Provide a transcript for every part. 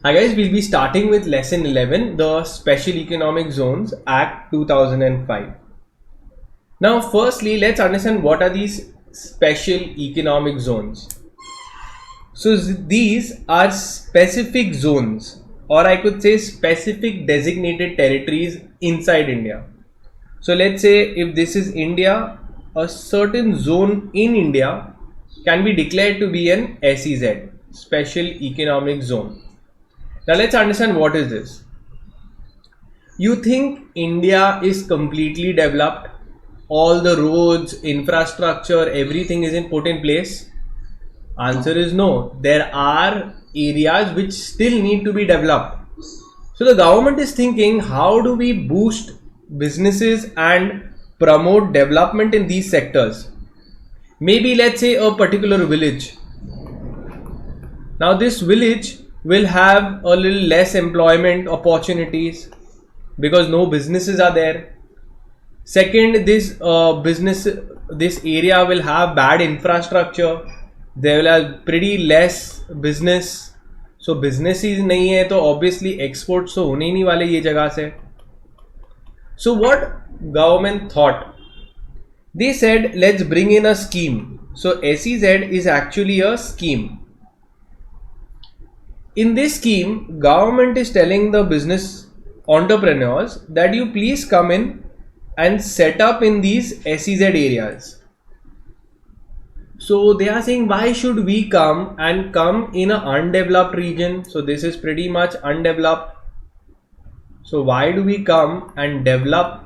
Hi guys, we'll be starting with lesson 11, the Special Economic Zones Act 2005. Now firstly, let's understand what are these special economic zones. So these are specific zones, or I could say specific designated territories inside India. So let's say if this is India, a certain zone in India can be declared to be an SEZ, Special Economic Zone. Now let's understand what is this. You think India is completely developed? All the roads, infrastructure, everything is put in place? Answer is no. There are areas which still need to be developed. So the government is thinking, how do we boost businesses and promote development in these sectors? Maybe let's say a particular village. Now this village will have a little less employment opportunities because no businesses are there. Second, this area will have bad infrastructure. They will have pretty less business. So business ही नहीं है तो obviously exports तो होने ही नहीं वाले ये जगह से. So what government thought? They said let's bring in a scheme. So SEZ is actually a scheme. In this scheme, government is telling the business entrepreneurs that you please come in and set up in these SEZ areas. So they are saying, why should we come in an undeveloped region? So this is pretty much undeveloped. So why do we come and develop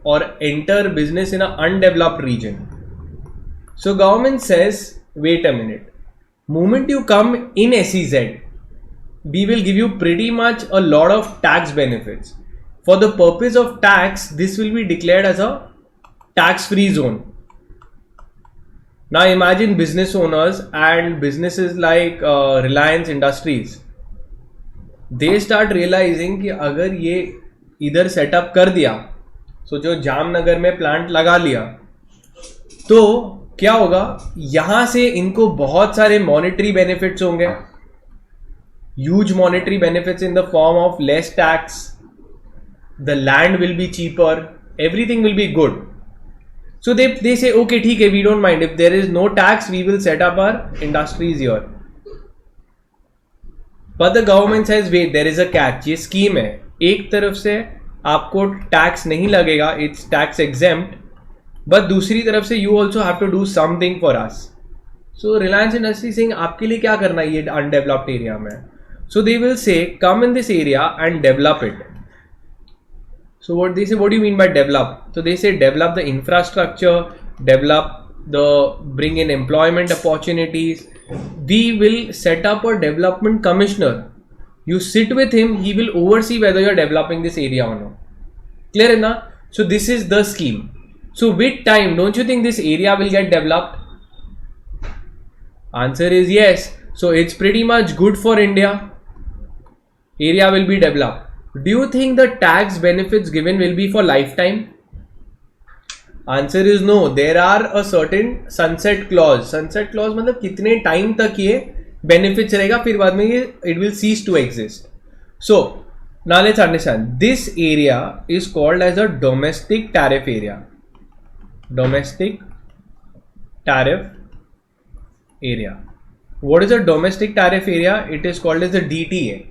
or enter business in an undeveloped region? So government says, wait a minute. Moment you come in SEZ, we will give you pretty much a lot of tax benefits. For the purpose of tax, this will be declared as a tax-free zone. Now imagine business owners and businesses like Reliance Industries. They start realizing कि अगर ये इधर setup कर दिया, so जो जामनगर में plant लगा लिया, तो क्या होगा, यहां से इनको बहुत सारे मॉनेटरी बेनिफिट्स होंगे. Huge monetary benefits in the form of less tax. The land will be cheaper. Everything will be good. So they say, okay, ठीक है, we don't mind. If there is no tax, we will set up our industries here. But the government says, wait, there is a catch. ये scheme है. एक तरफ से आपको tax नहीं लगेगा, it's tax exempt. But दूसरी तरफ से you also have to do something for us. So Reliance Industries saying, आपके लिए क्या करना है ये undeveloped area में? So they will say, come in this area and develop it. So what they say, what do you mean by develop? So they say develop the infrastructure, bring in employment opportunities. We will set up a development commissioner. You sit with him, he will oversee whether you are developing this area or not. Clear enough? So this is the scheme. So with time, don't you think this area will get developed? Answer is yes. So it's pretty much good for India. Area will be developed. Do you think the tax benefits given will be for lifetime? Answer is no. There are a certain sunset clause. Sunset clause मतलब कितने time तक ये benefits रहेगा, फिर बाद में ये it will cease to exist. So now let's understand. This area is called as a domestic tariff area. Domestic tariff area. What is a domestic tariff area? It is called as a DTA.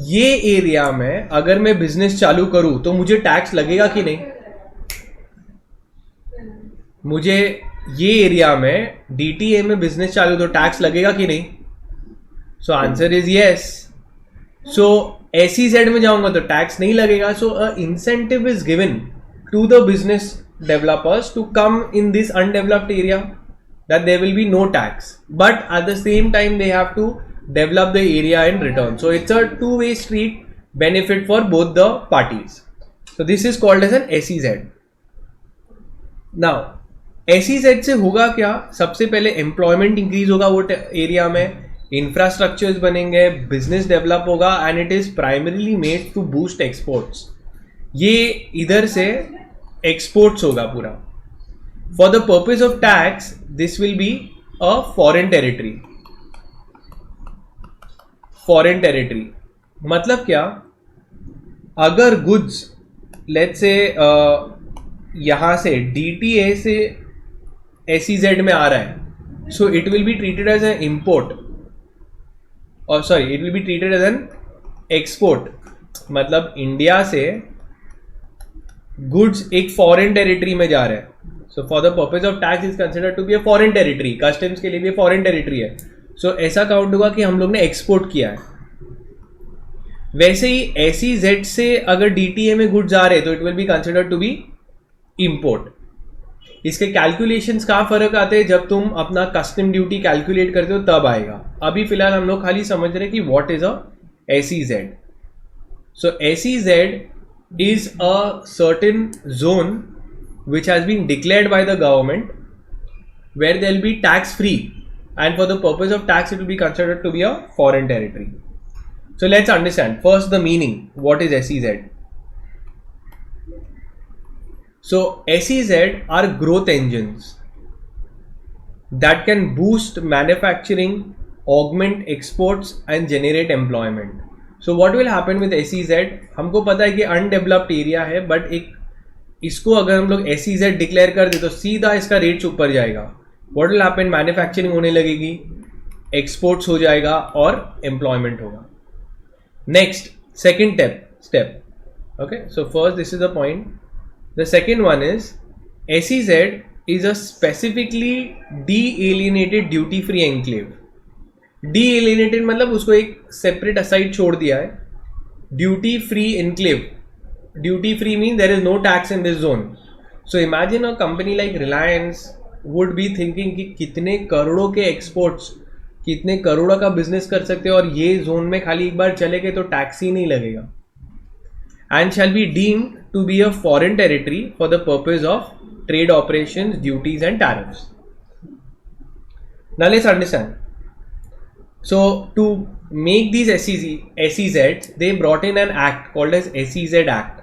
ये area में अगर मैं business चालू करूं तो मुझे tax लगेगा कि नहीं? मुझे ये एरिया में डीटीए में बिजनेस चालू तो टैक्स लगेगा कि नहीं? So answer is yes. So SEZ में जाऊंगा तो टैक्स नहीं लगेगा. So a incentive is given to the business developers to come in this undeveloped area that there will be no tax, but at the same time they have to develop the area in return. So it's a two-way street benefit for both the parties. So this is called as an SEZ. Now SEZ से होगा क्या? सबसे पहले employment increase होगा वो area में, infrastructures बनेंगे, business develop होगा, and it is primarily made to boost exports. ये इधर से एक्सपोर्ट्स होगा पूरा. For the purpose of tax this will be a foreign territory. Foreign territory. मतलब क्या, अगर गुड्स लेट्स से यहाँ से DTA से SEZ में आ रहा है, so it will be treated as an import, और sorry it will be treated as an export. मतलब इंडिया से गुड्स एक फॉरेन टेरिटरी में जा रहे हैं, so for the purpose of tax is considered to be a foreign territory. Customs के लिए भी फॉरेन टेरिटरी है, सो ऐसा काउंट होगा कि हम लोग ने एक्सपोर्ट किया है। वैसे ही SEZ से अगर DTA में गुड्स आ रहे हैं तो it will be considered to be import. इसके कैलकुलेशंस का फर्क आते हैं जब तुम अपना कस्टम ड्यूटी कैलकुलेट करते हो तब आएगा। अभी फिलहाल हम लोग खाली समझ रहे हैं कि what is a SEZ। So SEZ is a certain zone which has been declared by the government where there will be tax free, and for the purpose of tax it will be considered to be a foreign territory. So let's understand first the meaning. What is SEZ? So SEZ are growth engines that can boost manufacturing, augment exports and generate employment. So what will happen with SEZ? हमको पता है कि undeveloped area है, but एक इसको अगर हम लोग SEZ डिक्लेयर कर दे तो सीधा इसका रेट्स ऊपर जाएगा। What will happen? मैन्युफैक्चरिंग होने लगेगी, एक्सपोर्ट्स हो जाएगा और एम्प्लॉयमेंट होगा। Next second step, okay, so first this is the point. The second one is SEZ is a specifically de-alienated duty free enclave. De-alienated मतलब उसको एक सेपरेट असाइड छोड़ दिया है। Duty free enclave, duty free mean there is no tax in this zone. So imagine a company like Reliance would be thinking कि कितने करोड़ों के एक्सपोर्ट्स, कितने करोड़ों का बिजनेस कर सकते हैं और ये जोन में खाली एक बार चले गए तो टैक्स ही नहीं लगेगा, and shall be deemed to be a foreign territory for the purpose of trade operations, duties and tariffs. Now let's understand. So to make these SEZs, they brought in an act called as SEZ Act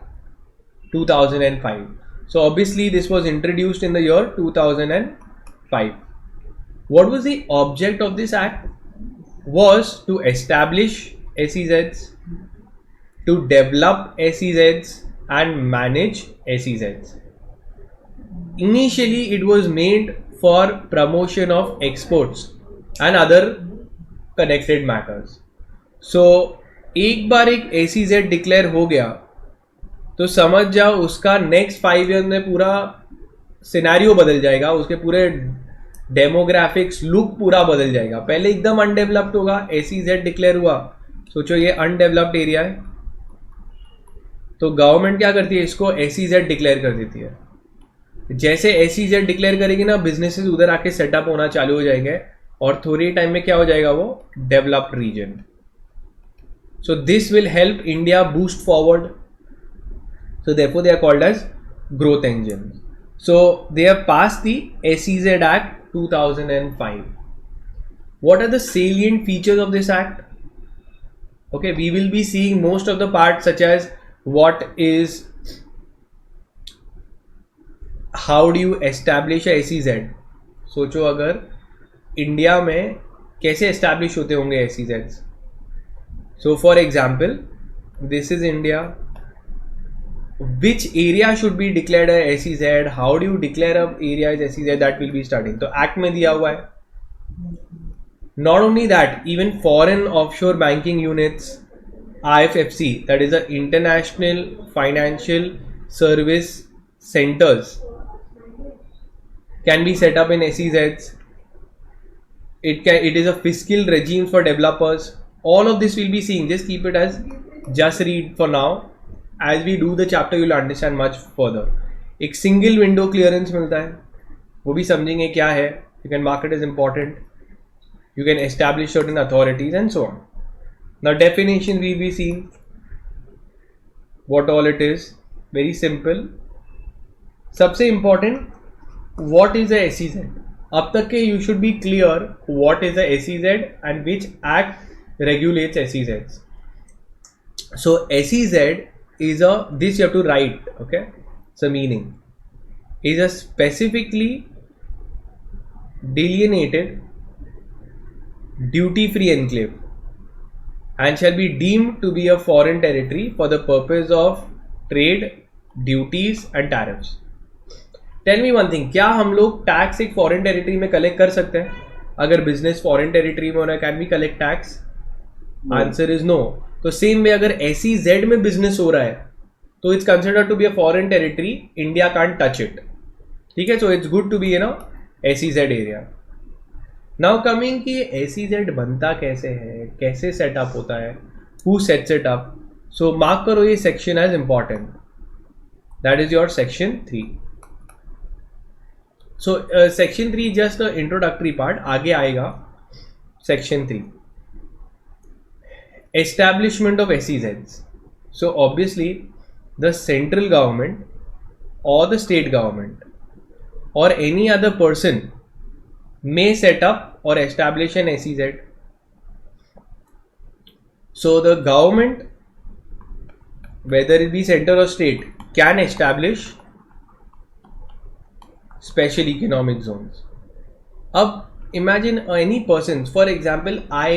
2005. So obviously this was introduced in the year 2005. What was the object of this act? Was to establish SEZs, to develop SEZs and manage SEZs. Initially it was made for promotion of exports and other connected matters. So एक बार एक SEZ declare हो गया तो समझ जाओ उसका next 5 year में पूरा सिनेरियो बदल जाएगा, उसके पूरे डेमोग्राफिक्स लुक पूरा बदल जाएगा। पहले एकदम अनडेवलप्ड होगा, SEZ डिक्लेयर हुआ, सोचो ये अनडेवलप्ड एरिया है, तो गवर्नमेंट क्या करती है, इसको SEZ डिक्लेयर कर देती है। जैसे SEZ डिक्लेयर करेगी ना, बिजनेसेस उधर आके सेटअप होना चालू हो जाएंगे और थोड़ी टाइम में क्या हो जाएगा, वो developed region. So this will help India boost forward, so therefore they are called as growth engine. So they have passed the SEZ Act 2005. What are the salient features of this act? Okay, we will be seeing most of the parts such as what is, how do you establish a SEZ? सोचो अगर India में कैसे establish होते होंगे SEZs. So for example, this is India. Which area should be declared a SEZ? How do you declare a area as SEZ? That will be studying. तो act में दिया हुआ है. Not only that, even foreign offshore banking units, IFFC, that is the International Financial Service Centers, can be set up in SEZs. It is a fiscal regime for developers. All of this we'll be seeing. Just keep it as just read for now. As we do the chapter, you'll understand much further. एक single window clearance मिलता है, वो भी समझेंगे क्या है. You can mark it as important. You can establish certain authorities and so on. Now definition we'll be seeing. What all it is. Very simple. सबसे important, what is a SEZ? अब तक के you should be clear what is a SEZ and which act regulates SEZs. So SEZ is a, this you have to write, okay? So meaning is a specifically delineated duty free enclave. and shall be deemed to be a foreign territory for the purpose of trade, duties and tariffs. Tell me one thing, क्या हम लोग tax एक foreign territory में collect कर सकते हैं? अगर business foreign territory में हो रहा है, can we collect tax? Answer is no. तो सेम वे अगर SEZ में बिजनेस हो रहा है तो it's considered to be a foreign territory, India can't touch it. ठीक है, so it's good to be in a SEZ area. Now coming कि SEZ बनता कैसे है, कैसे सेटअप होता है, who sets it up. So mark करो ये section as important. That is your section 3. So section 3 just introductory part, आगे आएगा section 3. Establishment of SEZs. So obviously the central government or the state government or any other person may set up or establish an SEZ. So the government, whether it be center or state, can establish special economic zones. अब imagine any person, for example, I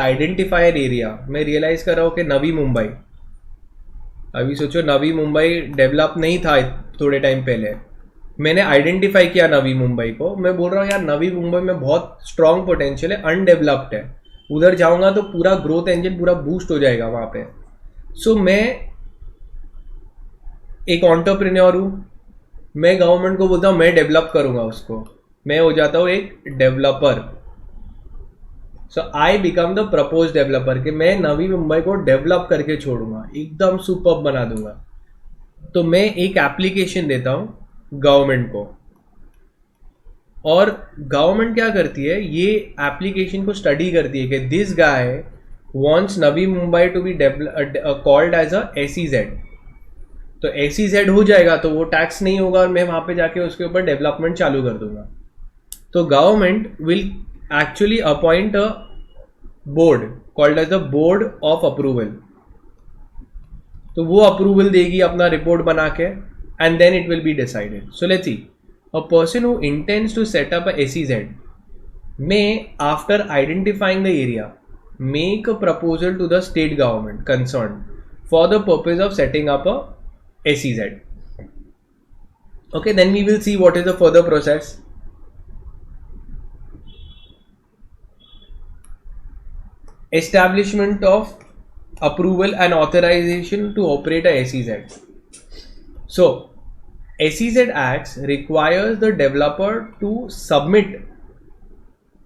identify an area. मैं realize कर रहा हूँ कि नवी मुंबई, अभी सोचो Navi Mumbai develop नहीं था थोड़े टाइम पहले, मैंने आइडेंटिफाई किया नवी मुंबई को. मैं बोल रहा हूँ यार नवी मुंबई में बहुत स्ट्रॉन्ग पोटेंशियल है, अनडेवलप्ड है, उधर जाऊँगा तो पूरा ग्रोथ इंजन पूरा बूस्ट हो जाएगा वहाँ पे. सो मैं एक एंटरप्रेन्योर हूँ, मैं गवर्नमेंट को बोलता हूँ मैं डेवलप करूँगा उसको, मैं हो जाता हूँ एक developer. So I become the propose developer, कि मैं नवी मुंबई को डेवलप करके छोड़ूंगा, एकदम सुपर्ब बना दूंगा. तो मैं एक एप्लीकेशन देता हूँ गवर्नमेंट को, और गवर्नमेंट क्या करती है, ये एप्लीकेशन को स्टडी करती है कि this guy wants Navi Mumbai to be called as a SEZ. तो SEZ हो जाएगा तो वो टैक्स नहीं होगा और मैं वहाँ पे जाके उसके ऊपर डेवलपमेंट चालू कर दूंगा. तो government will actually appoint a board called as the board of approval. तो वो अप्रूवल देगी अपना रिपोर्ट बना के, and then it will be decided. So let's see, a person who intends to set up a SEZ may, after identifying the area, make a proposal to the state government concerned for the purpose of setting up a SEZ. Okay, then we will see what is the further process. Establishment of approval and authorization to operate a SEZ. So SEZ Acts requires the developer to submit,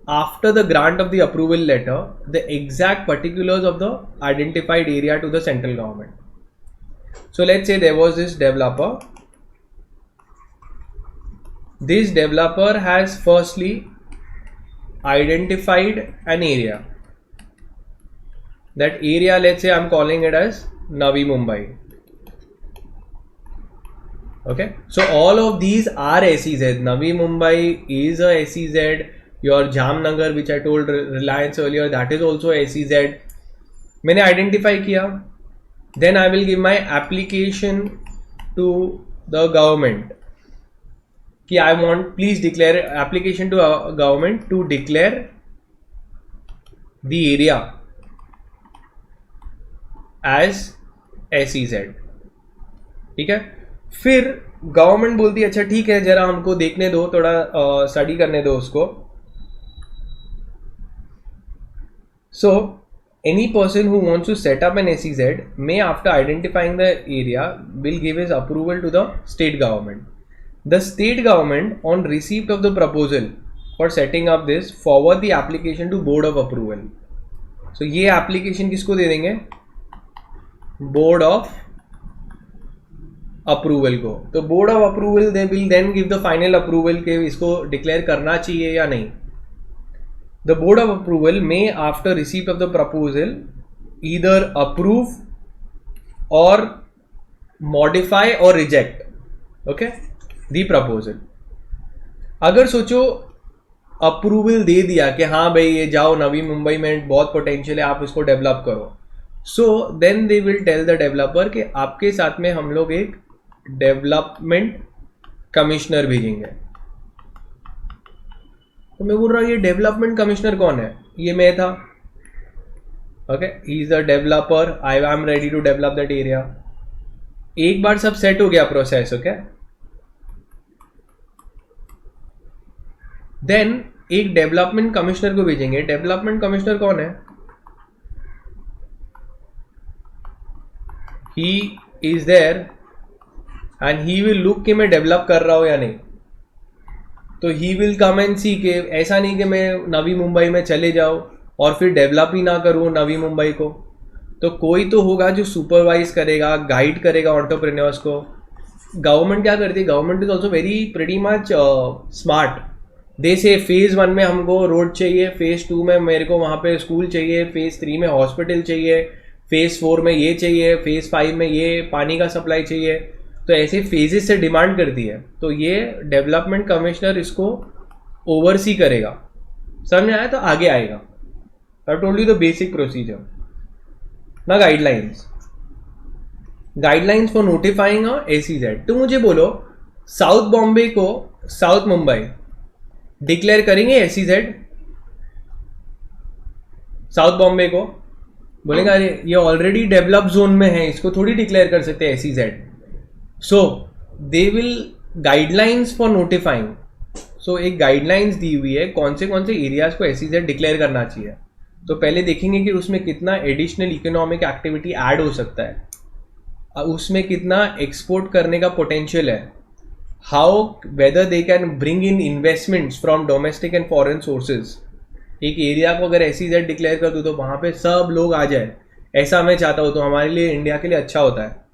after the grant of the approval letter, the exact particulars of the identified area to the central government. So let's say there was this developer. This developer has firstly identified an area. That area, let's say I'm calling it as Navi Mumbai. Okay, so all of these are SEZ. Navi Mumbai is a SEZ. Your Jamnagar, which I told Reliance earlier, that is also SEZ. मैंने identify किया. Then I will give my application to the government कि I want, please declare, application to government to declare the area as SEZ. ठीक है, फिर government बोलती है अच्छा ठीक है जरा हमको देखने दो, थोड़ा स्टडी करने दो उसको. So any person who wants to set up an SEZ may, after identifying the area, will give his approval to the state government. The state government, on receipt of the proposal for setting up this, forward the application to board of approval. So ये application किसको दे देंगे, board of approval को. तो board of approval they will then give the final approval के इसको declare करना चाहिए या नहीं. The board of approval may, after receipt of the proposal, either approve or modify or reject, okay, the proposal. अगर सोचो अप्रूवल दे दिया कि हाँ भाई ये जाओ नवी मुंबई में बहुत पोटेंशियल है, आप इसको डेवलप करो, so then they will tell the developer कि आपके साथ में हम लोग एक डेवलपमेंट कमिश्नर भेजेंगे. तो मैं बोल रहा हूँ ये डेवलपमेंट कमिश्नर कौन है, ये मैं था. Okay, he is the developer, I am ready to develop that area. एक बार सब सेट हो गया प्रोसेस, ओके, देन एक डेवलपमेंट कमिश्नर को भेजेंगे. डेवलपमेंट कमिश्नर कौन है? He is there and he will look कि मैं डेवलप कर रहा हूं या नहीं. तो ही विल कम एंड सी के ऐसा नहीं कि मैं नवी मुंबई में चले जाऊं और फिर डेवलप ही ना करूं नवी मुंबई को. तो कोई तो होगा जो सुपरवाइज करेगा, गाइड करेगा एंटरप्रेन्योर्स को. गवर्नमेंट क्या करती है? Government is also very pretty much smart. They say phase 1 में हमको रोड चाहिए, फेज 2 में मेरे को वहाँ पे स्कूल चाहिए, फेज 3 में हॉस्पिटल चाहिए, फेज 4 में ये चाहिए, फेज 5 में ये पानी का सप्लाई चाहिए. तो ऐसे फेजेस से डिमांड करती है. तो ये डेवलपमेंट कमिश्नर इसको ओवरसी करेगा. समझ में आया? तो आगे आएगा. आई told you the basic procedure. ना गाइडलाइंस फॉर नोटिफाइंग एसीजेड. तो मुझे बोलो, साउथ बॉम्बे को साउथ मुंबई डिक्लेयर करेंगे एसीजेड? साउथ बॉम्बे को बोलेंगे अरे ये ऑलरेडी डेवलप जोन में है, इसको थोड़ी डिक्लेयर कर सकते हैं SEZ. So they will guidelines for notifying. So एक गाइडलाइंस दी हुई है कौन से एरियाज को एसीजेड डिक्लेयर करना चाहिए. तो पहले देखेंगे कि उसमें कितना एडिशनल इकोनॉमिक एक्टिविटी ऐड हो सकता है, उसमें कितना एक्सपोर्ट करने का पोटेंशियल है, how whether they can bring in investments from domestic and foreign sources. एक एरिया को अगर एसीजेड डिक्लेयर कर दूँ तो वहाँ पे सब लोग आ जाए, ऐसा मैं चाहता हूँ, तो हमारे लिए इंडिया के लिए अच्छा होता है.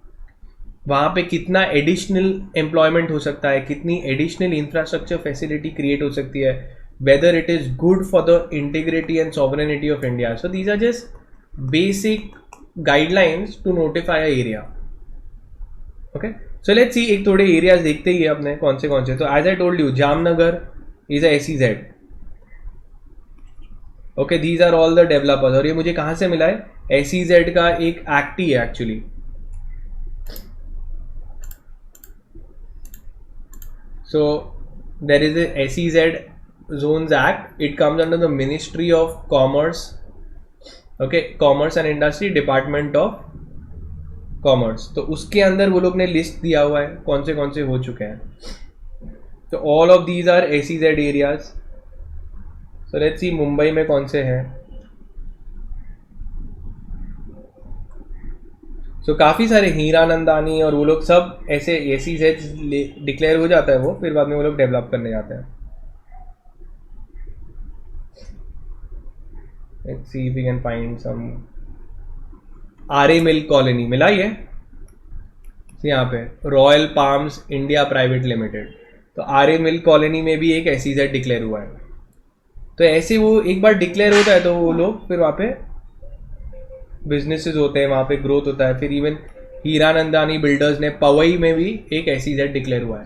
वहाँ पे कितना एडिशनल एम्प्लॉयमेंट हो सकता है, कितनी एडिशनल इंफ्रास्ट्रक्चर फैसिलिटी क्रिएट हो सकती है, whether it is good for the integrity and sovereignty of India. So these are just basic guidelines to notify a area. Okay, so let's see. एक थोड़े areas देखते ही अपने कौन से. तो as I told you, Jamnagar is a SEZ. Okay, these are all the developers. और ये मुझे कहाँ से मिला है? एसीजेड का एक एक्ट ही है actually. So there is a SEZ Zones Act. It comes under the Ministry of Commerce. Okay, Commerce and Industry, Department of Commerce. तो उसके अंदर वो लोग ने लिस्ट दिया हुआ है कौन से हो चुके हैं. तो all of these are SEZ areas. So let's see Mumbai में कौन से हैं. सो काफ़ी सारे हीरानंदानी और वो लोग सब ऐसे एसीजेड डिक्लेयर हो जाता है वो, फिर बाद में वो लोग डेवलप करने जाते हैं. Let's see if we can find some. Aarey milk colony मिला ये यहाँ पे, Royal Palms India Private Limited. तो आरए मिल्क कॉलोनी में भी एक एसीजेड डिक्लेयर हुआ है. तो ऐसे वो एक बार डिक्लेयर होता है तो वो लोग फिर वहाँ पे बिजनेसेस होते हैं, वहाँ पे ग्रोथ होता है. फिर इवन हीरानंदानी बिल्डर्स ने पवई में भी एक एसीजेड डिक्लेयर हुआ है.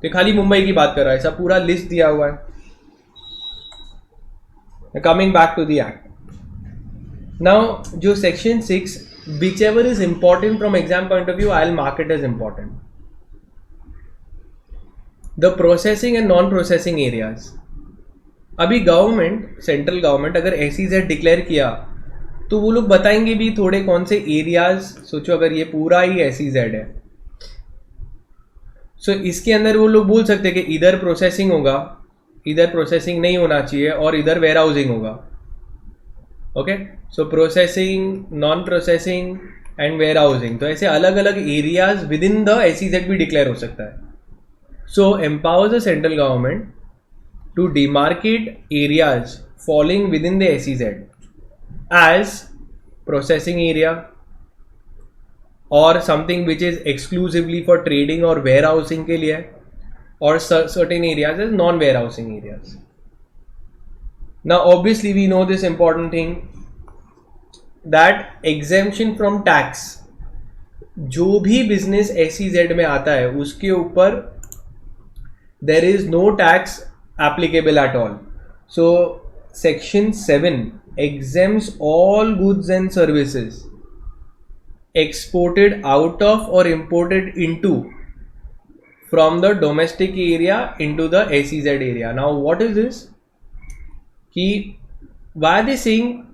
तो खाली मुंबई की बात कर रहा है, ऐसा पूरा लिस्ट दिया हुआ है. Coming back to the act now, जो section 6, which ever is important from exam point of view, I will mark it as important. The processing and non processing areas. अभी गवर्नमेंट, सेंट्रल गवर्नमेंट अगर SEZ declare किया तो वो लोग बताएंगे भी थोड़े कौन से एरियाज. सोचो अगर ये पूरा ही एसीजेड है, सो इसके अंदर वो लोग बोल सकते हैं कि इधर प्रोसेसिंग होगा, इधर प्रोसेसिंग नहीं होना चाहिए, और इधर वेयर हाउसिंग होगा. Okay, so processing, non processing and warehousing. तो ऐसे अलग अलग areas within the SEZ भी डिक्लेयर हो सकता है. So empowers the central government to demarcate areas falling within the SEZ as processing area or something which is exclusively for trading or warehousing के लिए, or certain areas as non warehousing areas. Now obviously we know this important thing that exemption from tax, जो भी business SEZ में आता है उसके ऊपर there is no tax applicable at all. So section 7 exempts all goods and services exported out of or imported into from the domestic area into the SEZ area. Now what is this? Why are they saying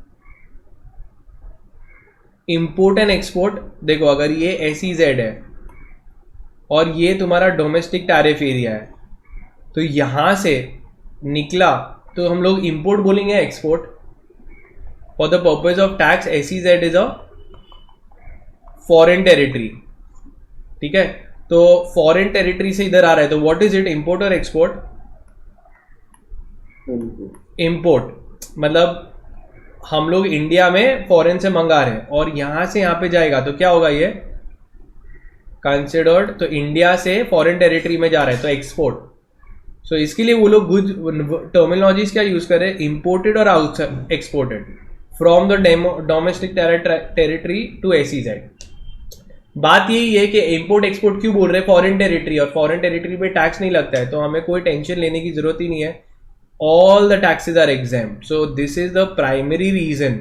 import and export, देखो अगर ये SEZ है और ये तुम्हारा domestic tariff area है, तो यहाँ से निकला तो हम लोग इंपोर्ट बोलेंगे export. For the purpose of tax SEZ is a foreign territory. ठीक है, तो फॉरेन टेरिटरी से इधर आ रहा है, तो व्हाट इज इट, इंपोर्ट और एक्सपोर्ट? इंपोर्ट मतलब हम लोग इंडिया में फॉरेन से मंगा रहे हैं और यहां से यहाँ पे जाएगा तो क्या होगा, ये कंसिडर्ड, तो इंडिया से फॉरेन टेरिटरी में जा रहा है तो एक्सपोर्ट. सो इसके लिए वो लोग गुड टर्मिनोलॉजीज क्या यूज कर रहे हैं, इंपोर्टेड और outside exported from the domestic territory to SEZ. बात यही है कि इंपोर्ट एक्सपोर्ट क्यों बोल रहे हैं, फॉरेन टेरिटरी, और फॉरेन टेरिटरी पे टैक्स नहीं लगता है तो हमें कोई टेंशन लेने की जरूरत ही नहीं है. All the taxes are exempt. So this is the primary reason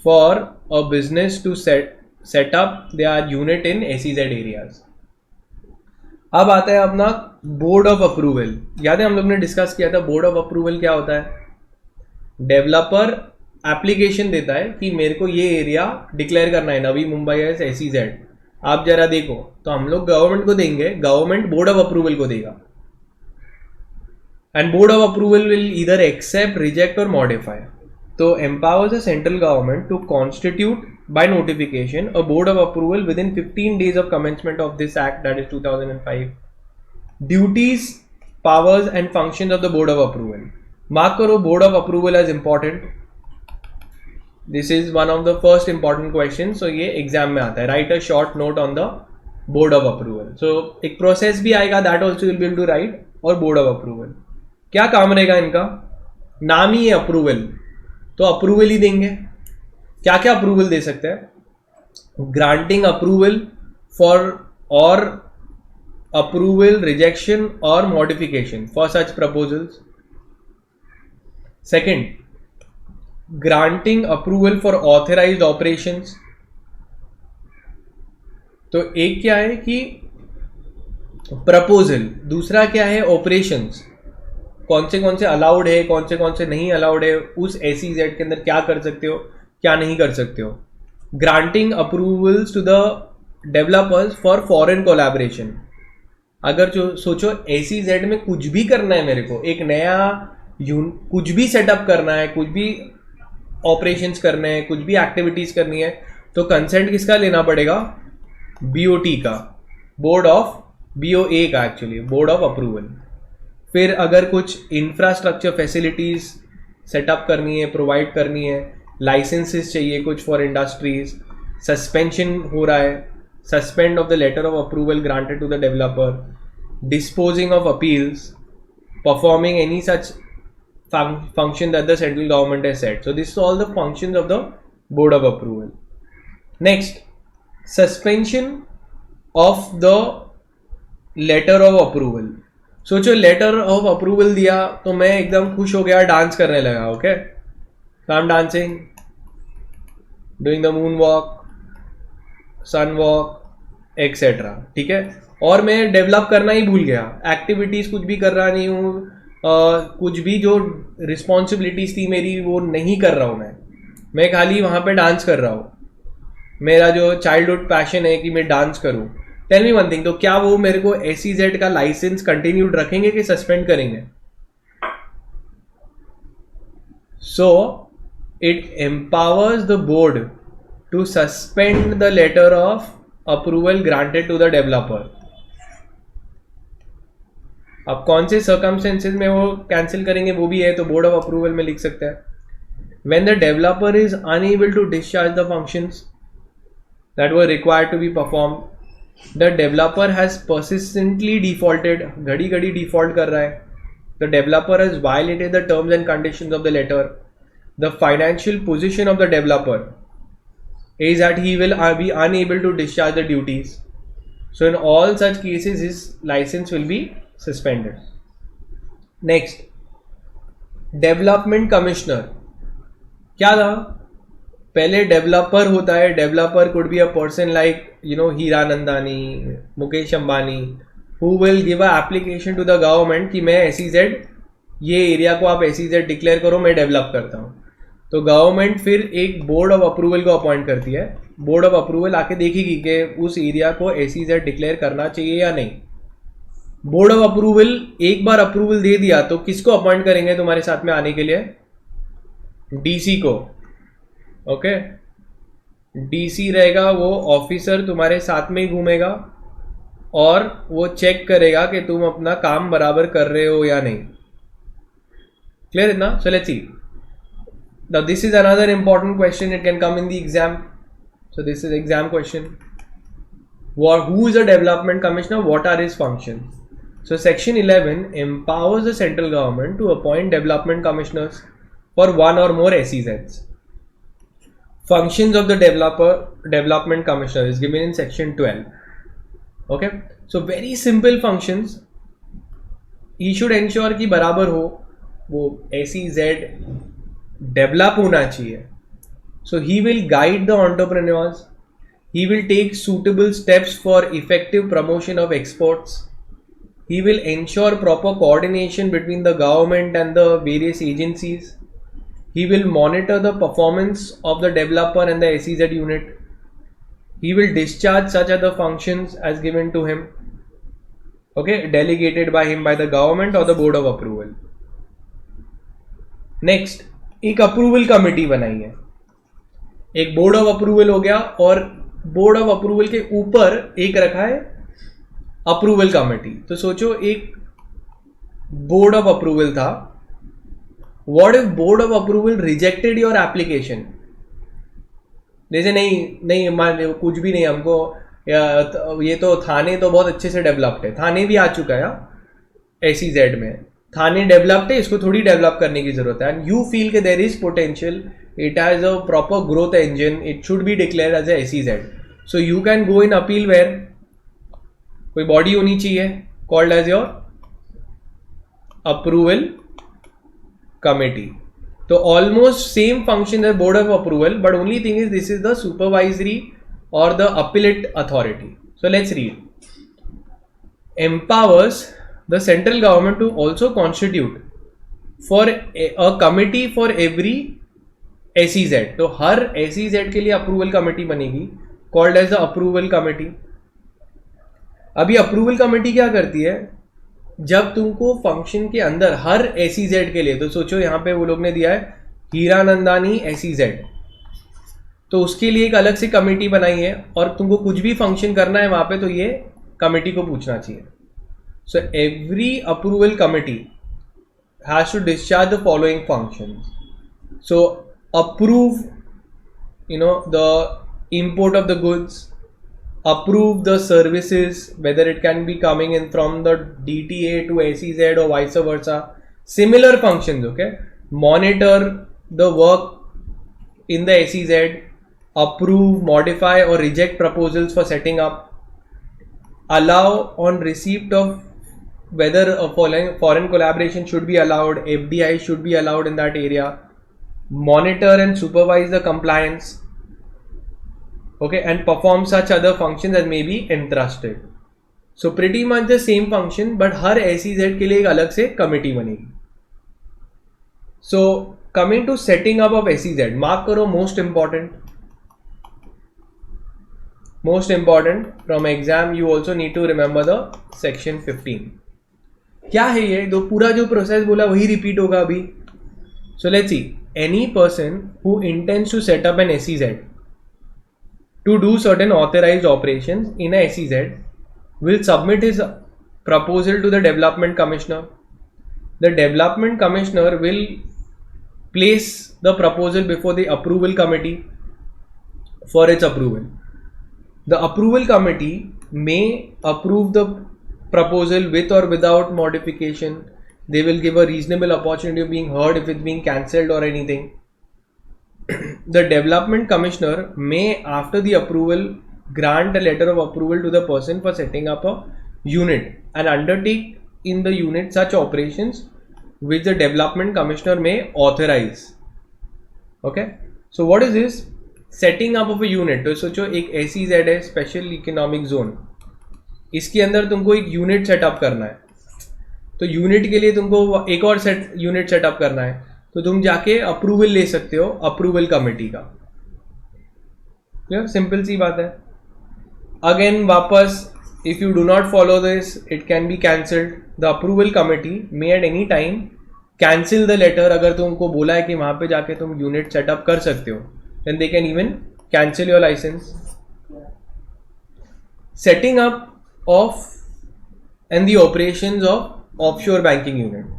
for a business to set up their unit in SEZ areas. अब आता है अपना बोर्ड ऑफ अप्रूवल. याद है हम लोग ने डिस्कस किया था बोर्ड ऑफ अप्रूवल क्या होता है. डेवलपर एप्लीकेशन देता है कि मेरे को ये एरिया डिक्लेयर करना है नवी मुंबई एज SEZ. आप जरा देखो, तो हम लोग गवर्नमेंट को देंगे, गवर्नमेंट बोर्ड ऑफ अप्रूवल को देगा. And board of approval will either accept, reject or modify. So empowers the central government to constitute by notification a board of approval within 15 days of commencement of this act, that is 2005. Duties, powers and functions of the board of approval. Mark karo board of approval as important. This is one of the first important questions. So ये exam में आता है. Write a short note on the board of approval. So एक process भी आएगा, that also you'll be able to write, और board of approval. क्या काम रहेगा इनका, नाम ही है अप्रूवल, तो अप्रूवल ही देंगे. क्या क्या अप्रूवल दे सकते हैं, ग्रांटिंग अप्रूवल फॉर और अप्रूवल, रिजेक्शन और modification for such proposals. Second, granting approval for authorised operations. तो एक क्या है कि प्रपोजल, दूसरा क्या है ऑपरेशंस, कौन से अलाउड है, कौन से नहीं अलाउड है, उस SEZ के अंदर क्या कर सकते हो, क्या नहीं कर सकते हो. Granting approvals to the developers for foreign collaboration. अगर जो सोचो SEZ में कुछ भी करना है, मेरे को एक नया कुछ भी सेटअप करना है, कुछ भी ऑपरेशंस करने हैं, कुछ भी एक्टिविटीज करनी है, तो कंसेंट किसका लेना पड़ेगा, BOT का, बोर्ड ऑफ BOA का, एक्चुअली बोर्ड ऑफ अप्रूवल. फिर अगर कुछ इंफ्रास्ट्रक्चर फैसिलिटीज सेटअप करनी है, प्रोवाइड करनी है, लाइसेंसेस चाहिए कुछ फॉर इंडस्ट्रीज, सस्पेंशन हो रहा है, suspend of the letter of approval granted to the developer, disposing of appeals, performing any such function that the central government has set. So this is all the functions of the board of approval. Next, suspension of the letter of approval. सोचो letter of approval दिया तो मैं एकदम खुश हो गया, dance करने लगा. Okay, I am dancing, doing the moon walk, sun walk et cetera. ठीक है, और मैं डेवलप करना ही भूल गया, एक्टिविटीज कुछ भी कर रहा नहीं हूँ, कुछ भी जो रिस्पॉन्सिबिलिटीज थी मेरी वो नहीं कर रहा हूँ, मैं खाली वहाँ पे डांस कर रहा हूँ. मेरा जो चाइल्डहुड पैशन है कि मैं डांस करूँ. टेल मी वन थिंग, तो क्या वो मेरे को SEZ का लाइसेंस कंटिन्यूड रखेंगे कि सस्पेंड करेंगे? So it empowers the board to suspend the letter of approval granted to the developer. अब कौन से सर्कमस्टेंसेज में वो कैंसिल करेंगे वो भी है, तो बोर्ड ऑफ अप्रूवल में लिख सकते हैं. When the developer is unable to discharge the functions that were required to be perform, the developer has persistently defaulted, घड़ी घड़ी डिफॉल्ट कर रहा है, the developer has violated the terms and conditions of the letter, the financial position of the developer is that he will be unable to discharge the duties. So in all such cases his license will be suspended. Next, development commissioner. क्या था, पहले developer होता है, developer could be a person like Hiranandani, Mukesh Ambani, who will give a application to the government कि मैं SEZ, ये area को आप SEZ डिक्लेयर करो, मैं डेवलप करता हूँ. तो गवर्नमेंट फिर एक बोर्ड ऑफ अप्रूवल को अपॉइंट करती है। बोर्ड ऑफ अप्रूवल आके देखेगी कि उस एरिया को SEZ डिक्लेयर करना चाहिए या नहीं। बोर्ड ऑफ अप्रूवल एक बार अप्रूवल दे दिया तो किसको अपॉइंट करेंगे तुम्हारे साथ में आने के लिए? DC को। ओके, DC रहेगा, वो ऑफिसर तुम्हारे साथ में ही घूमेगा और वो चेक करेगा कि तुम अपना काम बराबर कर रहे हो या नहीं। क्लियर इतना? सो let's C. Now this is another important question. It can come in the exam. So this is exam question. Who is a development commissioner? What are his functions? So section 11 empowers the central government to appoint development commissioners for one or more SEZs. Functions of the development commissioner is given in section 12. Okay, so very simple functions. He should ensure कि बराबर हो, वो SEZ develop होना चाहिए. So he will guide the entrepreneurs. He will take suitable steps for effective promotion of exports. He will ensure proper coordination between the government and the various agencies. He will monitor the performance of the developer and the SEZ unit. He will discharge such other functions as given to him, okay, delegated by him by the government or the board of approval. Next, एक approval committee बनाई है. एक board of approval हो गया और board of approval के ऊपर एक रखा है अप्रूवल कमेटी. तो सोचो एक बोर्ड ऑफ अप्रूवल था. What if board of approval rejected your application? जैसे नहीं मान कुछ भी नहीं, हमको ये तो थाने तो बहुत अच्छे से डेवलप्ड है, थाने भी आ चुका है SEZ में, थाने डेवलप्ड है, इसको थोड़ी डेवलप करने की जरूरत है. एंड यू फील कि there is potential, it has a proper growth engine, it should be declare as a SEZ. So you can go in appeal where कोई बॉडी होनी चाहिए called as your approval committee. तो almost same function है board of approval, but only thing is this is the supervisory और the appellate authority. So let's read. empowers the central government to also constitute for a committee for every SEZ. तो हर SEZ के लिए approval committee बनेगी called as the approval committee. अभी approval committee क्या करती है? जब तुमको फंक्शन के अंदर हर SEZ के लिए, तो सोचो यहाँ पे वो लोग ने दिया है हीरानंदानी SEZ, तो उसके लिए एक अलग से कमेटी बनाई है और तुमको कुछ भी फंक्शन करना है वहां पे तो ये कमेटी को पूछना चाहिए. So every approval committee has to discharge the following functions. So approve the import of the goods, approve the services, whether it can be coming in from the DTA to SEZ or vice versa, similar functions. Okay, monitor the work in the SEZ, approve, modify or reject proposals for setting up, allow on receipt of whether a foreign collaboration should be allowed, FDI should be allowed in that area, monitor and supervise the compliance, okay, and perform such other functions as may be entrusted. So pretty much the same function, but her SEZ के लिए एक अलग से committee बनेगी. So coming to setting up of SEZ, mark करो most important from exam. You also need to remember the section 15. क्या है ये? तो पूरा जो प्रोसेस बोला वही रिपीट होगा अभी. So let's see. Any person who intends to set up an SEZ to do certain authorized operations in a SEZ will submit his proposal to the development commissioner. The development commissioner will place the proposal before the approval committee for its approval. The approval committee may approve the proposal with or without modification. They will give a reasonable opportunity of being heard if it's being cancelled or anything. The development commissioner may, after the approval, grant a letter of approval to the person for setting up a unit and undertake in the unit such operations which the development commissioner may authorize. Okay, so what is this setting up of a unit? तो सोचो एक SEZ है, special economic zone, इसके अंदर तुमको एक unit setup करना है. तो यूनिट के लिए तुमको एक और यूनिट सेटअप करना है. तो तुम जाके अप्रूवल ले सकते हो अप्रूवल कमेटी का। क्लियर, सिंपल सी बात है। अगेन वापस, if you do not follow this it can be cancelled. The approval committee may at any time cancel the letter. अगर तुमको बोला है कि वहां पे जाके तुम यूनिट सेटअप कर सकते हो, then they can even cancel your licence. Setting up of and the operations of offshore banking unit.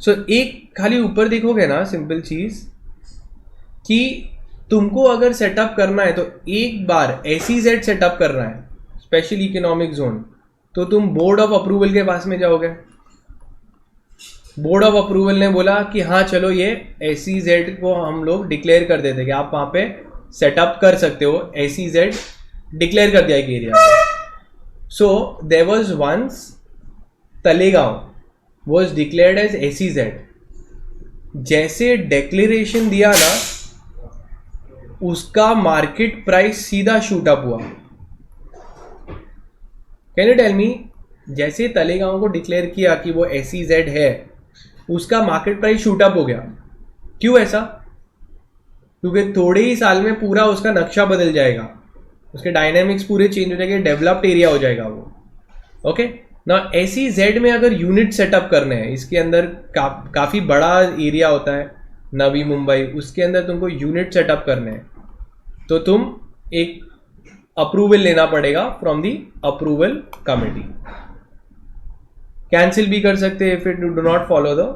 So एक खाली ऊपर देखोगे ना सिंपल चीज कि तुमको अगर सेटअप करना है तो एक बार SEZ सेटअप करना है, स्पेशल इकोनॉमिक जोन, तो तुम बोर्ड ऑफ अप्रूवल के पास में जाओगे। बोर्ड ऑफ अप्रूवल ने बोला कि हाँ चलो ये SEZ को हम लोग डिक्लेयर कर देते कि आप वहां पे सेटअप कर सकते हो। SEZ डिक्लेयर कर दिया एक एरिया को। So there was once Talegaon was declared as SEZ। जैसे डिक्लेरेशन दिया ना, उसका मार्केट प्राइस सीधा शूट अप हुआ। कैन यू टेल मी, जैसे तलेगांव को डिक्लेयर किया कि वो SEZ है, उसका मार्केट प्राइस शूट अप हो गया। क्यों ऐसा? क्योंकि थोड़े ही साल में पूरा उसका नक्शा बदल जाएगा, उसके डायनेमिक्स पूरे चेंज हो जाएंगे, डेवलप्ड एरिया हो जाएगा वो। ओके ना, SEZ में अगर यूनिट सेटअप करने हैं, इसके अंदर काफ़ी बड़ा एरिया होता है, नवी मुंबई, उसके अंदर तुमको यूनिट सेटअप करने हैं, तो तुम एक अप्रूवल लेना पड़ेगा from the approval committee. Cancel भी कर सकते हैं if it do not follow the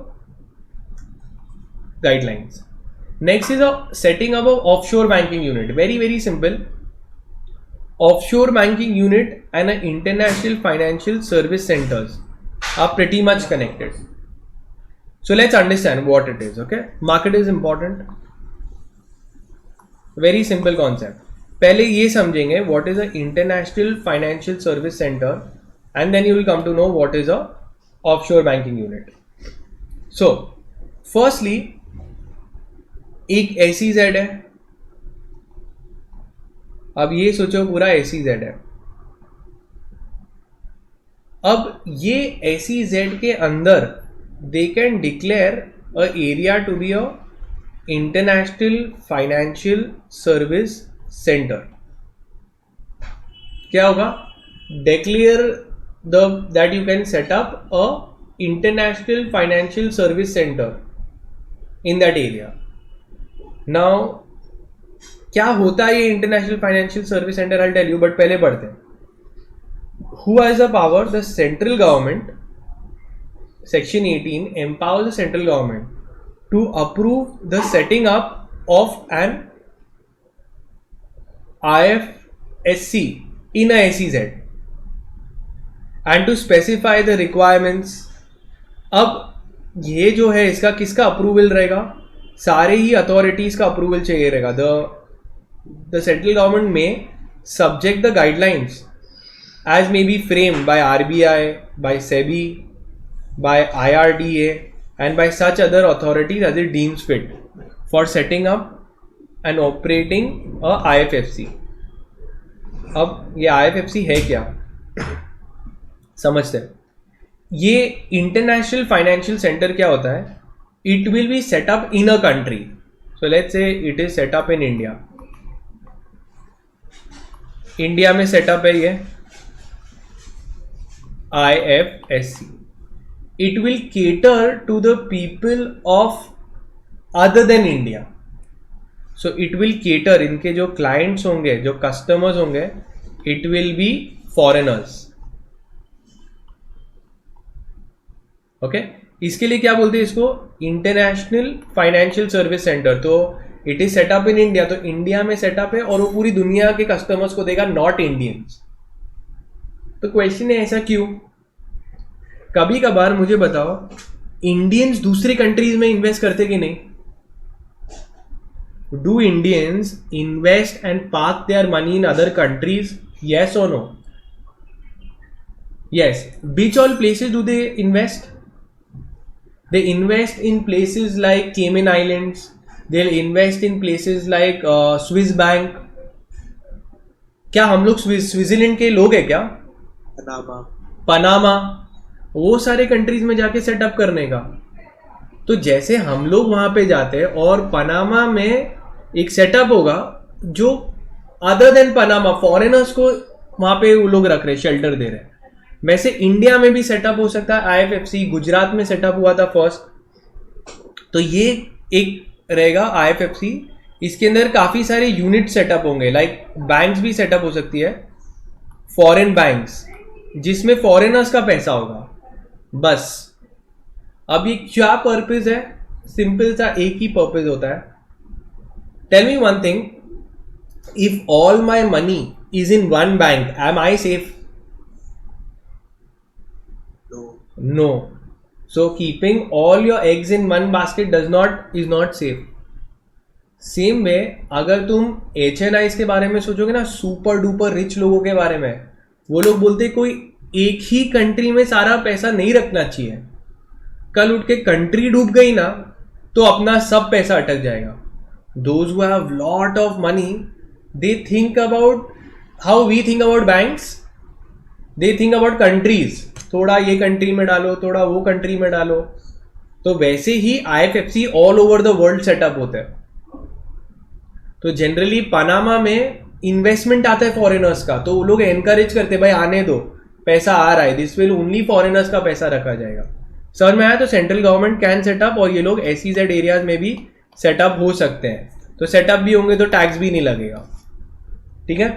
guidelines. Next is a setting up of offshore banking unit. Very very simple. Offshore banking unit and an international financial service centers are pretty much connected. So let's understand what it is. Okay, market is important. Very simple concept. पहले ये समझेंगे what is a international financial service center, and then you will come to know what is a offshore banking unit. So firstly एक SEZ है। अब ये सोचो पूरा SEZ है। अब ये SEZ के अंदर they can declare a area to be a international financial service centre. क्या होगा? Declare that you can set up a international financial service centre in that area. Now क्या होता है ये international financial service centre? I tell you, but पहले पढ़ते हैं। Who has the power? The central government, section 18 empowers the central government to approve the setting up of an IFSC in a SEZ and to specify the requirements। अब ये जो है इसका किसका approval रहेगा? सारे ही अथॉरिटीज का अप्रूवल चाहिए रहेगा। The central government may subject the guidelines as may be framed by RBI, by SEBI, by IRDA and by such other authorities as it deems fit for setting up and operating a IFFC। अब ये IFFC है क्या समझते हैं। ये international financial centre क्या होता है? It will be set up in a country. So let's say it is set up in India. India में सेटअप है ये IFSC। It will cater to the people of other than India. So it will cater, इनके जो clients होंगे, जो customers होंगे, it will be foreigners. Okay, इसके लिए क्या बोलते हैं इसको? International financial service centre. तो it is setup in India, तो इंडिया में सेटअप है और वो पूरी दुनिया के कस्टमर्स को देगा, नॉट इंडियंस। तो क्वेश्चन है ऐसा क्यों? कभी कभार मुझे बताओ, इंडियंस दूसरे कंट्रीज में इन्वेस्ट करते कि नहीं? Do Indians invest and park their money in other countries? Yes और no? Yes. Which all places do they invest? They invest in places like Cayman Islands. They'll invest in places like Swiss Bank. क्या हम लोग Switzerland के लोग हैं क्या? Panama, वो सारे कंट्रीज में जाके सेटअप करने का। तो जैसे हम लोग वहां पे जाते हैं और पनामा में एक सेटअप होगा जो अदर देन पनामा फॉरेनर्स को वहां पे वो लोग रख रहे, शेल्टर दे रहे हैं, वैसे इंडिया में भी सेटअप हो सकता है। आईएफएफसी गुजरात में सेटअप हुआ था फर्स्ट, तो ये एक रहेगा आईएफएफसी। इसके अंदर काफी सारे यूनिट सेटअप होंगे, लाइक बैंक्स भी सेटअप हो सकती है, फॉरेन बैंक्स जिसमें फॉरेनर्स का पैसा होगा। बस अब ये क्या पर्पस है, सिंपल सा एक ही पर्पस होता है। Tell me one thing, if all my money is in one bank, am I safe? No. So keeping all your eggs in one basket is not safe. Same way अगर तुम HNIs के बारे में सोचोगे ना, super duper rich लोगों के बारे में, वो लोग बोलते कोई एक ही कंट्री में सारा पैसा नहीं रखना चाहिए। कल उठ के कंट्री डूब गई ना तो अपना सब पैसा अटक जाएगा। Those who have lot of money, they think about how we think about banks. They think about countries. थोड़ा ये कंट्री में डालो, थोड़ा वो कंट्री में डालो। तो वैसे ही IFFC all over the world setup होता है। तो जनरली पनामा में इन्वेस्टमेंट आता है फॉरेनर्स का, तो वो लोग एनकरेज करते हैं भाई आने दो, पैसा आ रहा है, दिस विल ओनली फॉरेनर्स का पैसा रखा जाएगा। समझ में आया? तो सेंट्रल गवर्नमेंट कैन सेटअप, और ये लोग एसईजेड एरियाज में भी सेटअप हो सकते हैं। तो सेटअप भी होंगे तो टैक्स भी नहीं लगेगा। ठीक है,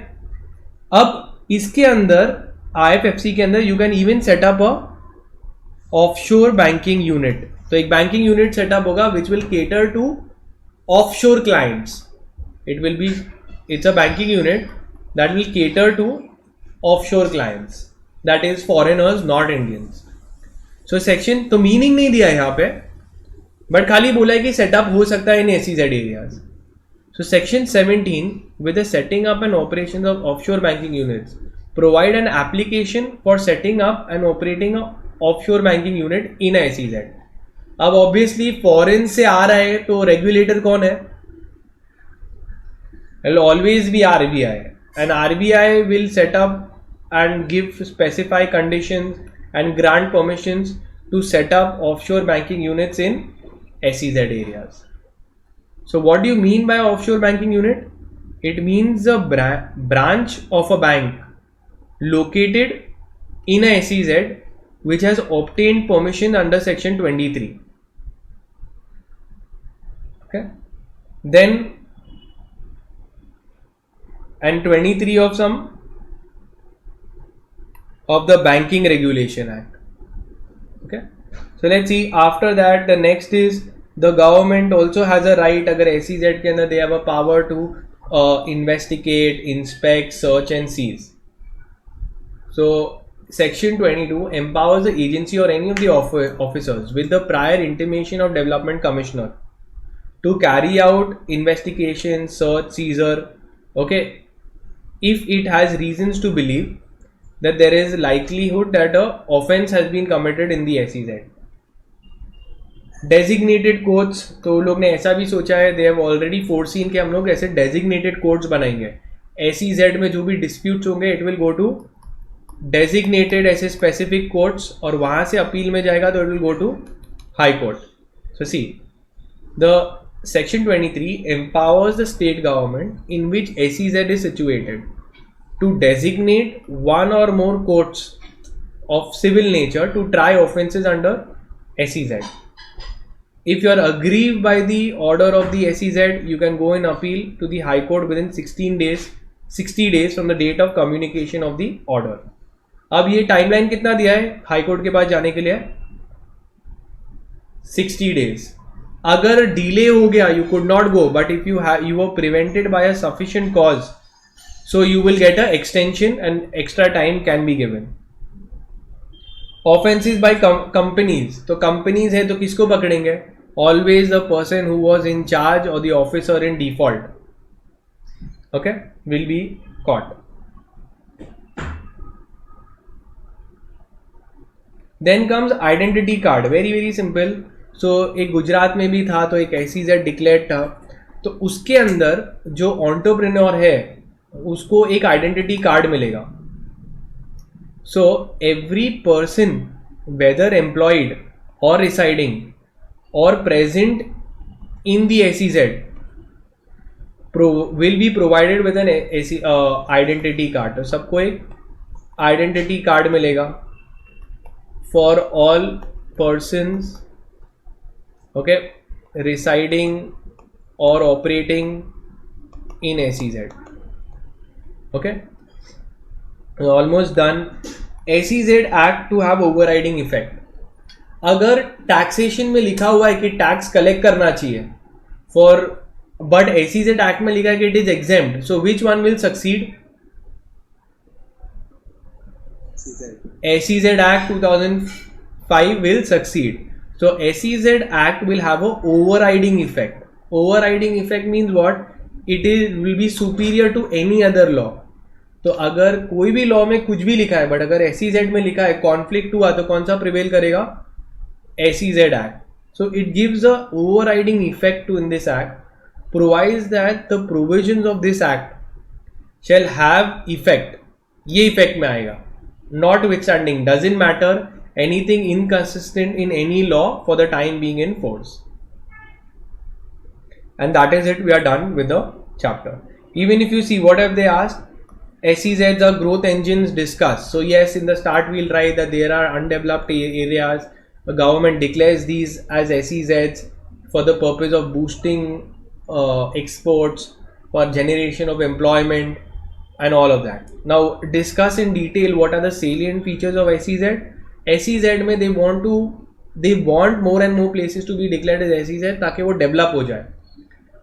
अब इसके अंदर आईएफएफसी के अंदर you can even setup a offshore banking unit. तो एक बैंकिंग यूनिट सेटअप होगा which will cater to offshore clients. It's a banking unit that will cater to offshore clients, that is foreigners, not Indians. So section तो meaning नहीं दिया यहाँ पे, but खाली बोला है कि सेटअप हो सकता है इन SEZ areas. So section 17 with the setting up and operations of offshore banking units provide an application for setting up and operating a offshore banking unit in a SEZ. अब obviously foreign से आ रहा है तो regulator कौन है? It will always be RBI, and RBI will set up and give specify conditions and grant permissions to set up offshore banking units in SEZ areas. So what do you mean by offshore banking unit? It means a branch of a bank located in a SEZ which has obtained permission under section 23. Okay, then and 23 of some of the Banking Regulation Act. Okay, so let's see after that. The next is the government also has a right, agar SEZ ke andar they have a power to investigate, inspect, search and seize. So section 22 empowers the agency or any of the officers with the prior intimation of Development Commissioner to carry out investigation, search, seizure. Okay, if it has reasons to believe that there is likelihood that a offense has been committed in the SEZ. Designated courts, तो लोग ने ऐसा भी सोचा है, they have already foreseen कि हम लोग ऐसे designated courts बनाएंगे। SEZ में जो भी disputes होंगे it will go to designated ऐसे specific courts, और वहाँ से अपील में जाएगा तो it will go to high court. So see, the Section 23 empowers the state government in which SEZ is situated to designate one or more courts of civil nature to try offences under SEZ. If you are aggrieved by the order of the SEZ, you can go and appeal to the High Court within 60 days from the date of communication of the order. अब ये timeline कितना दिया है high court के पास जाने के लिए? 60 days. अगर डिले हो गया you could not go, but if you were prevented by a sufficient cause, so you will get a extension and extra time can be given. Offenses by companies, तो companies है तो किसको पकड़ेंगे? Always the person who was in charge or the officer in default, okay, will be caught. Then comes identity card, very simple. So एक गुजरात में भी था, तो एक SEZ डिक्लेयर्ड था, तो उसके अंदर जो एंटरप्रेन्योर है उसको एक आइडेंटिटी कार्ड मिलेगा. So every person whether employed और residing or present in the SEZ will be provided with an identity card. तो सबको एक identity card मिलेगा for all persons, okay, residing or operating in SEZ. Okay, almost done. SEZ Act to have overriding effect. अगर taxation में लिखा हुआ है कि टैक्स कलेक्ट करना चाहिए फॉर, बट SEZ एक्ट में लिखा है कि it is exempt, so which one will succeed? SEZ Act 2005 will succeed. So SEZ Act will have a overriding effect. Overriding effect means what? It will be superior to any other law. तो अगर कोई भी law में कुछ भी लिखा है but अगर SEZ में लिखा है कॉन्फ्लिक्ट हुआ तो कौन सा प्रिवेल करेगा? SEZ Act. So it gives a overriding effect to in this act, provides that the provisions of this act shall have effect. ये effect में आएगा. Notwithstanding, doesn't matter anything inconsistent in any law for the time being in force. And that is it. We are done with the chapter. Even if you see what have they asked, SEZs are growth engines discussed. So yes, in the start we'll write that there are undeveloped areas. The government declares these as SEZs for the purpose of boosting exports, for generation of employment and all of that. Now discuss in detail what are the salient features of SEZ. SEZ में they want more and more places to be declared as SEZ ताकि वो develop हो जाए.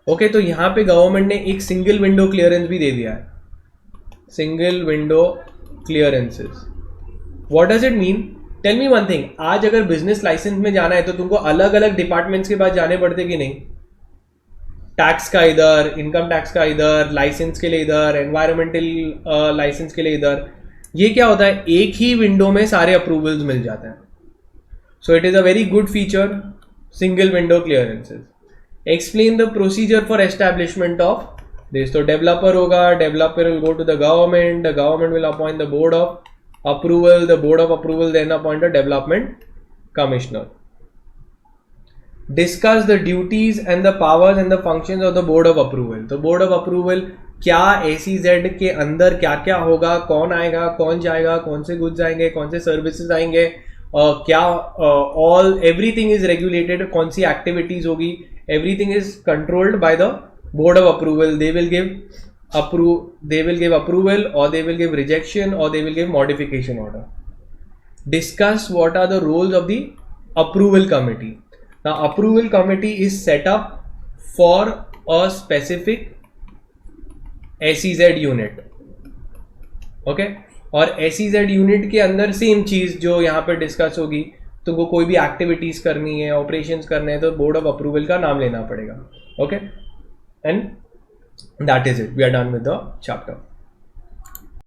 Okay, तो यहाँ पे government ने एक सिंगल विंडो क्लियरेंस भी दे दिया है. Single window clearances, what does it mean? Tell me one thing, आज अगर बिजनेस लाइसेंस में जाना है तो तुमको अलग अलग डिपार्टमेंट्स के पास जाने पड़ते कि नहीं? टैक्स का इधर, इनकम टैक्स का इधर, लाइसेंस के लिए इधर, एनवायरमेंटल लाइसेंस के लिए इधर. ये क्या होता है? एक ही विंडो में सारे अप्रूवल्स मिल जाते हैं. So it is a very good feature, single window clearances. Explain the procedure for establishment of this. तो डेवलपर होगा, developer will go to the government will appoint the board of approval, the board of approval then appoint a development commissioner. Discuss the duties and the powers and the functions of the board of approval. तो board of approval क्या SEZ के अंदर क्या क्या होगा, कौन आएगा, कौन जाएगा, कौन से गुड्स आएंगे, कौन से सर्विसेज आएंगे, क्या ऑल एवरीथिंग इज रेगुलेटेड, कौन सी एक्टिविटीज होगी, everything is controlled by the board of approval. They will give approval or they will give rejection or they will give modification order. Discuss what are the roles of the approval committee. Now approval committee is set up for a specific SEZ unit. Okay, और SEZ unit के अंदर same चीज जो यहाँ पे discuss होगी, तुमको कोई भी एक्टिविटीज करनी है, ऑपरेशंस करने हैं तो बोर्ड ऑफ अप्रूवल का नाम लेना पड़ेगा. Okay, and that is it. We are done with the chapter.